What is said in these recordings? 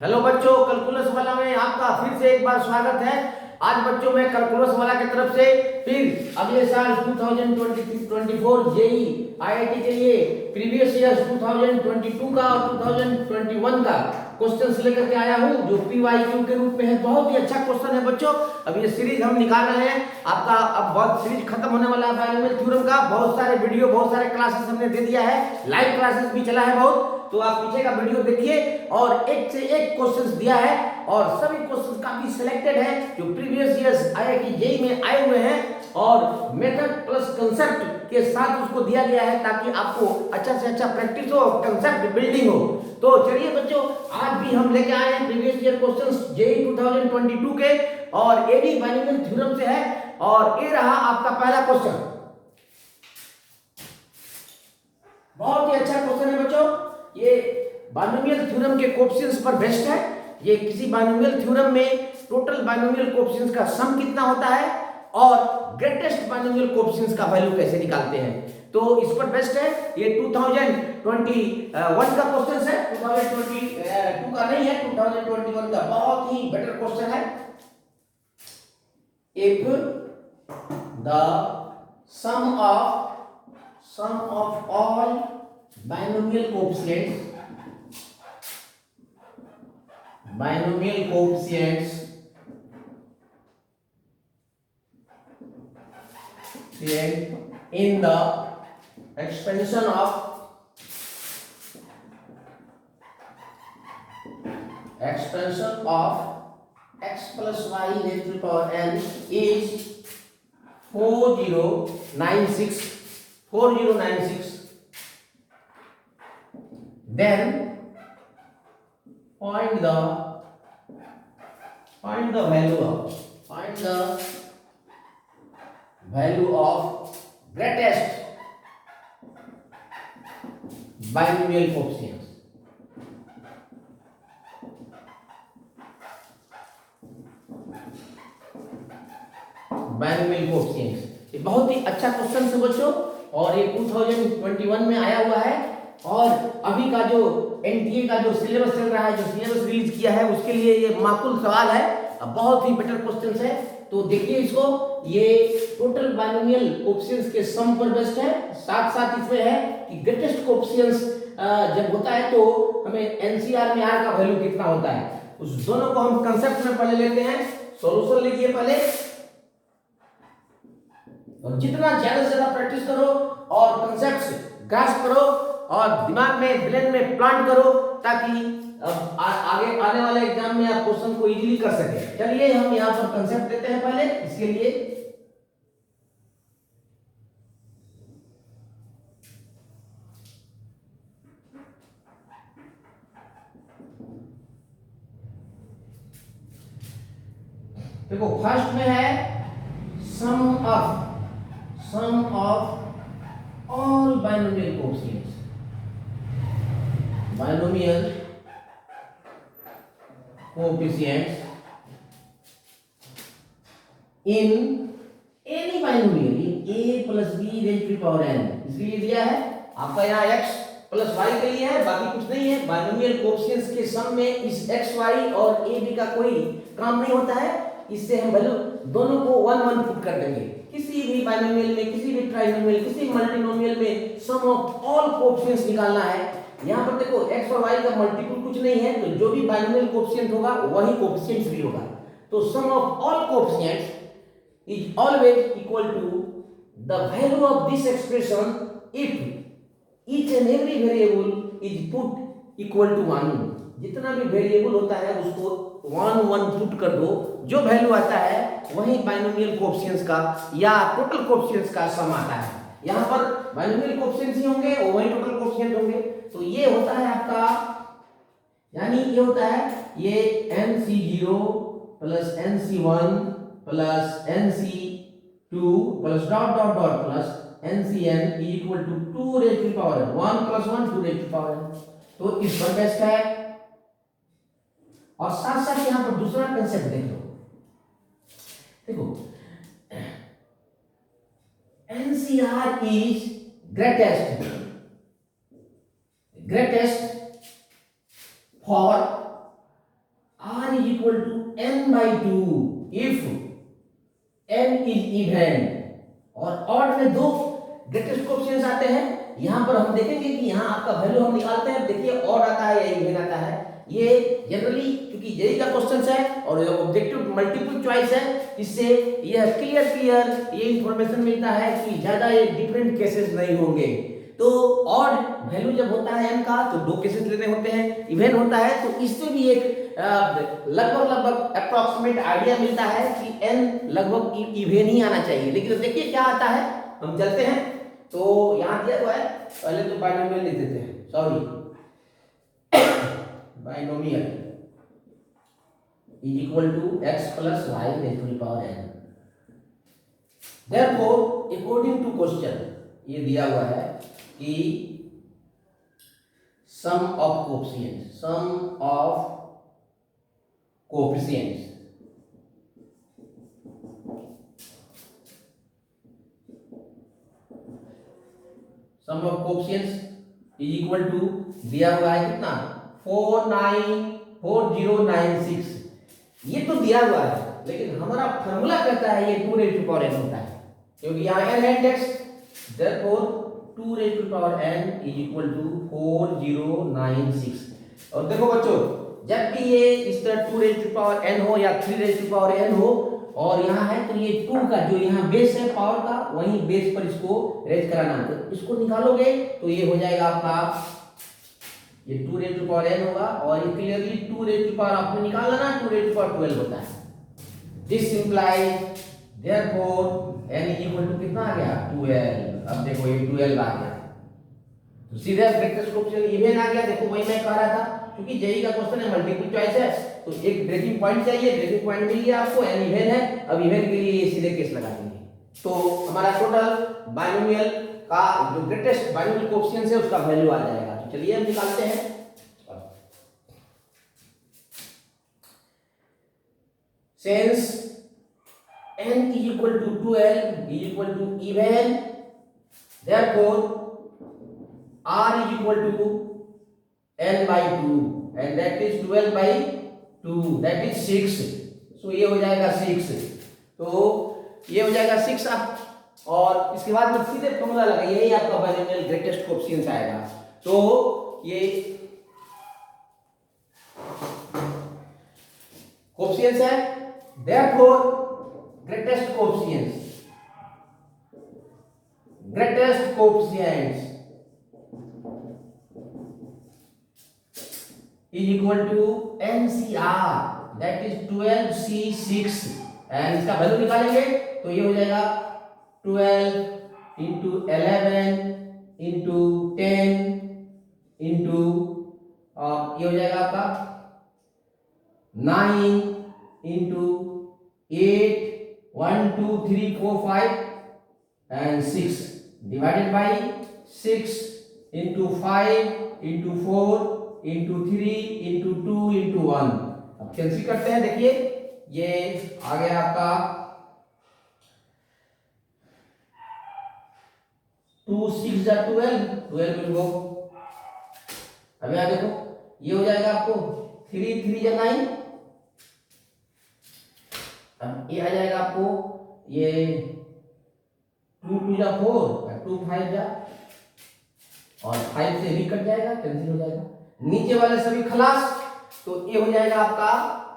Hello बच्चों, calculus वाला में आपका फिर से एक बार स्वागत है। आज बच्चों मैं कैलकुलस वाला की तरफ से फिर अगले साल 2023-24 जेई आईआईटी के लिए प्रीवियस ईयर 2022 का और 2021 का क्वेश्चंस लेकर के आया हूं, जो पीवाईक्यू के रूप में है। बहुत ही अच्छा क्वेश्चन है बच्चों। अब ये सीरीज हम निकाल रहे हैं आपका, अब बहुत सीरीज खत्म होने वाला है बायनोमियल थ्योरम का। बहुत सारे वीडियो, बहुत सारे क्लासेस हमने दे दिया है, लाइव क्लासेस भी चला है बहुत, तो आप पीछे का वीडियो देखिए। और एक से एक क्वेश्चंस दिया है और सभी क्वेश्चंस काफी सिलेक्टेड है जो प्रीवियस ईयर्स आईआईटी जेईई में आए हुए हैं, और मेथड प्लस कांसेप्ट के साथ उसको दिया गया है ताकि आपको अच्छा से अच्छा प्रैक्टिस हो, कांसेप्ट बिल्डिंग हो। तो चलिए बच्चों, आज भी हम लेके आए हैं प्रीवियस ईयर क्वेश्चंस जेईई 2022 के, और ये भी बायनोमियल थ्योरम से है। और ये रहा आपका पहला क्वेश्चन। बहुत ही अच्छा क्वेश्चन है बच्चों। ये बायनोमियल थ्योरम के कोएफिशिएंट्स पर बेस्ड है। ये किसी बायनोमियल थ्योरम में टोटल बायनोमियल कोएफिशिएंट्स का सम कितना होता है और ग्रेटेस्ट बायनोमियल कोएफिशिएंट्स का वैल्यू कैसे निकालते हैं, तो इस पर बेस्ड है। ये 2021 का क्वेश्चन है, 2022 का नहीं है, 2021 का। बहुत ही बेटर क्वेश्चन है। If the sum of all binomial coefficients in the expansion of x plus y raised to the power n is 4096, then find the value of greatest binomial coefficients। Binomial coefficients, ये बहुत ही अच्छा question है बच्चों, और ये 2021 में आया हुआ है। और अभी का जो एनटीए का जो सिलेबस चल रहा है, जो सिलेबस रिलीज किया है, उसके लिए ये माकूल सवाल है। बहुत ही बेटर क्वेश्चन है, तो देखिए इसको। ये टोटल बायनोमियल कोएफिशिएंट्स के सम पर बेस्ड है। साथ साथ इसमें है कि ग्रेटेस्ट कोएफिशिएंट्स जब होता है तो हमें एनसीआर में आर का वैल्यू कितना होता है, उस दोनों को हम कांसेप्ट में पहले लेते हैं। सॉल्यूशन लिखिए पहले, और जितना ज्यादा से ज्यादा प्रैक्टिस करो और कांसेप्ट्स ग्रास्प करो और दिमाग में, ब्रेन में प्लांट करो, ताकि आगे आने वाले एग्जाम में आप क्वेश्चन को इजीली कर सके। चलिए हम यहां पर कांसेप्ट लेते हैं पहले इसके लिए। देखो फर्स्ट में है sum of all binomial coefficients, binomial coefficients in any binomial in a plus b raised to the power n। इसके लिए दिया है आपका यहाँ x प्लस y के लिए है, बाकी कुछ नहीं है। बायनोमियल कोएफिशिएंट्स के सम में इस x y और a b का कोई काम नहीं होता है। इससे हम वैल्यू दोनों को 1 1 पुट कर देंगे। किसी भी बायनोमियल में, किसी भी ट्राइनोमियल, किसी मल्टीनोमियल में सम ऑफ ऑल कोएफिशिएंट्स निकालना है। यहाँ पर देखो x और y का मल्टीपल कुछ नहीं है, तो जो भी बायनोमियल कोएफिशिएंट होगा वही कोएफिशिएंट्स भी होगा। तो sum of all coefficients is always equal to the value of this expression if each and every variable is put equal to 1। जितना भी वेरिएबल होता है उसको 1 1 पुट कर दो, जो वैल्यू आता है वही बायनोमियल कोएफिशिएंट्स का या टोटल कोएफिशिएंट्स का सम आता है। यहाँ पर बायनोमियल कोएफिशिएंट्स ही होंगे और वही टोटल कोएफिशिएंट होंगे। तो ये होता है आपका, यानी ये होता है ये nc0 प्लस nc1 प्लस nc2 plus dot dot dot plus ncn equal to 2 raise to power n, 1 plus 1 2 raise to power n। तो इस पर बेस्ट है। और साथ साथ यहां पर दूसरा कांसेप्ट देख लो। देखो NCR is greatest for is equal to n by 2 if n is even। और ऑड में दो ग्रेटेस्ट कोएफिशिएंट्स आते हैं। यहां पर हम देखेंगे कि यहां आपका वैल्यू हम निकालते हैं, देखिए ऑड आता है या इवन आता है। ये जनरली क्योंकि जेई का क्वेश्चन है और ऑब्जेक्टिव मल्टीपल चॉइस है, इससे यह क्लियर ये इंफॉर्मेशन मिलता है कि ज्यादा ये डिफरेंट केसेस नहीं होंगे। तो ऑड वैल्यू जब होता है n का तो दो केसेस लेने होते हैं, इवन होता है तो इससे भी एक लगभग अप्रॉक्सीमेट आइडिया मिलता है कि n लगभग इवन ही आना चाहिए। लेकिन देखिए क्या आता है, हम चलते हैं। तो यहां दिया हुआ है, पहले तो बाइनोमियल लिख देते हैं, sorry binomial is equal to x plus y raise to the power n। Therefore according to question ये दिया हुआ है कि sum of coefficients sum of coefficients is equal to दिया हुआ है कितना 494096। ये तो दिया हुआ है, लेकिन हमारा फार्मूला कहता है ये 2 रेज़ टू पावर n होता है, क्योंकि यहाँ n है index. Therefore 2 raise to power n is equal to 4096। और देखो बच्चों, जब भी ये इस तरह 2 रेज़ टू पावर n हो या 3 रेज़ टू पावर n हो और यहाँ है तो ये 2 का जो यहाँ बेस है पावर का, वहीं बेस पर इसको रेज कराना है। तो इसको निकालोगे तो ये हो जाएगा आपका, ये 2 रेज़ टू पावर n होगा और ये क्लियरली 2 रेज़ टू पावर आपने निकाला ना, 2 रेज़ टू पावर 12 होता है। This implies therefore n is equal to कितना आ गया 12। अब देखो ये 12 आ गया तो सीधे ग्रेटेस्ट कोएफिशिएंट इवन आ गया। देखो वही मैं कह रहा था, क्योंकि जेई का क्वेश्चन है मल्टीपल चॉइस है तो एक ब्रेकिंग पॉइंट चाहिए, ब्रेकिंग पॉइंट मिल गया आपको, n इवन है। अब इवन के लिए ये सीधे केस लगा देंगे तो हमारा टोटल बाइनोमियल का जो ग्रेटेस्ट बाइनोमियल कोएफिशिएंट है उसका वैल्यू आ जाएगा। तो चलिए हम निकालते हैं। Since n is equal to 12 is equal to even, therefore r is equal to n by 2 and that is 12 by 2, that is 6। so ये हो जाएगा 6, तो ये हो जाएगा 6 अब। और इसके बाद में सीधे फॉर्मूला लगाइए, यही आपका बाइनोमियल ग्रेटेस्ट कोएफिशिएंट आएगा। तो ये कोएफिशिएंट्स है, therefore greatest coefficients is equal to NCR, that is 12C6 and इसका वैल्यू निकालेंगे तो ये हो जाएगा 12 into 11 into 10 into ये हो जाएगा आपका 9 into 8 1 2 3 4 5 and 6 divided by 6 into 5 into 4 into 3 into 2 into 1। अब कैंसिल करते हैं, देखिए ये आ गया आपका 2 6 12 12 will go। अब यहाँ देखो ये हो जाएगा आपको 3 3 9। अब ये आ जाएगा आपको ये 2 2 4 2 5 और 5 से भी कट जाएगा, कैंसिल हो जाएगा। नीचे वाले सभी खलास, तो ये हो जाएगा आपका,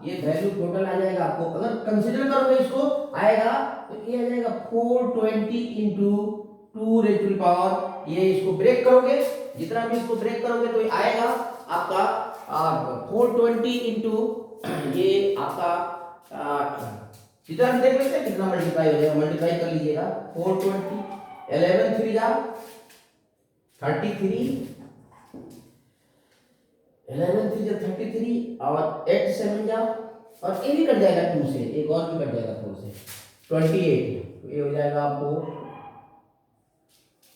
ये वैल्यू टोटल आ जाएगा आपको, अगर कंसीडर करोगे इसको आएगा तो ये आ जाएगा 420 into 2 raise to the power, ये इसको ब्रेक करोगे, जितना भी इसको ब्रेक करोगे तो ये आएगा आपका 420 into ये आपका जितना भी देख लेते हैं कितना मल्टीप्लाई हो जाएगा, मल्टीप्लाई कर लीजिएगा 420 11 3 जा 33 11 3 जा 33 और 8 7 जा और ये भी कट जाएगा 2 से, एक और भी कट जाएगा 4 से 28। तो ये हो जाएगा आपको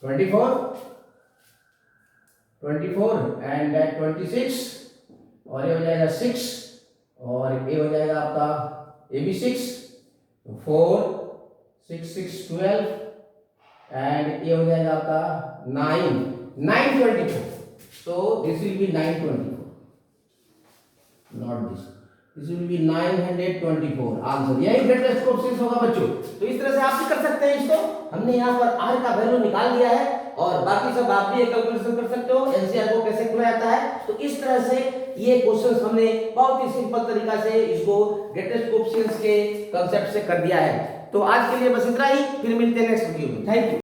24 एंड 26 और ये हो जाएगा 6 और ये हो जाएगा आपका ये भी 6 4 6 6 12 एंड ये हो जाएगा आपका 9 924। so this will be 924 not this this will be 924 answer. यही ग्रेटेस्ट कोएफिशिएंट होगा बच्चों। तो इस तरह से आप भी कर सकते हैं इसको। हमने यहाँ पर r का वैल्यू निकाल लिया है और बाकी सब आप भी कैलकुलेशन कर सकते हो एनसीआर को कैसे खोला जाता है। तो इस तरह से ये क्वेश्चंस हमने बहुत ही सिंपल तरीका से इसको ग्रेटेस्ट कोएफिशिएंट्स के कांसेप्ट से कर दिया है। तो आज के लिए बस इतना ही, फिर मिलते हैं नेक्स्ट वीडियो में। Thank you.